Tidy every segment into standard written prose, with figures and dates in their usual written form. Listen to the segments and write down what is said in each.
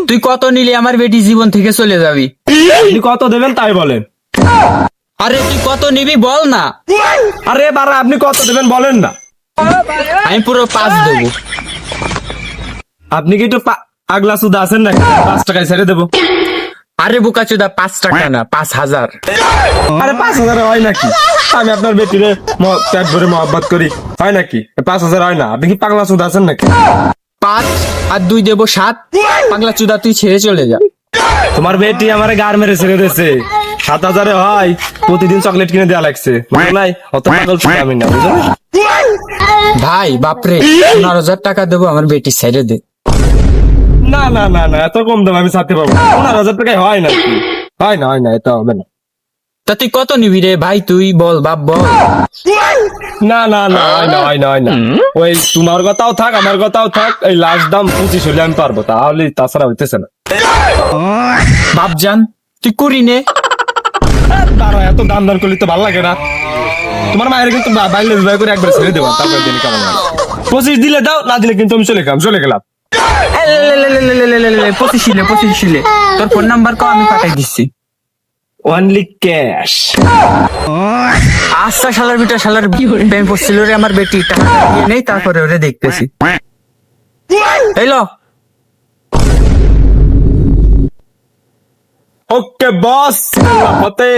তুই কত নিলে আমার বেটি জীবন থেকে চলে যাবি? আপনি কত দেবেন তাই বলেন। আরে তুই কত নিবি বল না। আরে বাড়া আপনি কত দেবেন বলেন না। আমি পুরো 5 দেবো। আপনি কি একটু আগলা সুদা আছেন নাকি? 5 টাকায় ছেড়ে দেবো। আরে বোকাচোদা 5 টাকা না 5,000। আরে 5,000 হয় নাকি? আমি আপনার বেটিরে পেট ভরে মহব্বত করি, হয় নাকি? 5,000 হয় না? আপনি কি পাগলা সুদা আছেন নাকি? 5 আর 2 দেবো 7। পাগলা চুদা তুই ছেড়ে চলে যা। তোমার বেটি আমারে গার মেরে ছেড়ে দিয়েছে। 7,000 হয়, প্রতিদিন চকলেট কিনে দেওয়া লাগছে। মনে নাই অত পাগল সুদা আমি না, বুঝলেন? ভাই বাপরে 15,000 টাকা দেবো, আমার বেটি ছেড়ে দে। না না না না, এত কম দাম আমি ছাড়তে পারবো না। 15,000 টাকায় হয় নাকি? হয় না, এটা হবে না। তা তুই কত নিবি রে ভাই? তুই বল বাপ বল। না না না, হয় না। ওই তোমার কথাও থাক, আমার কথাও থাক, এই লাস্ট দাম 25 হলে আমি পারবো, তাহলে তাছাড়া হইতেছে না। বাপ জান তুই করি নে। দাঁড়া, এত দাম দর করলে তো ভালো লাগে না। তোমার মায়ের কিন্তু বাইলে বিবাহ করে একবার ছেড়ে দেবো, তারপরে দিন কেমন লাগে। 25 দিলে দাও, না দিলে কিন্তু আমি চলে গেলাম। 25 লে তোর ফোন নাম্বার কো, আমি পাঠাই দিচ্ছি। Only cash. আচ্ছা শালার বিটা শালার প্রেম পড়ছিল রে আমার বেটি, টাকা দিয়ে নেই তারপরে ওরে দেখতেছি। হ্যালো ওকে বস, হতে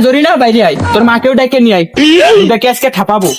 জরিনা বাইরে আয়, তোর মাকেও ডেকে নিয়ে আয়, তোকে আজকে ঠাপাবো।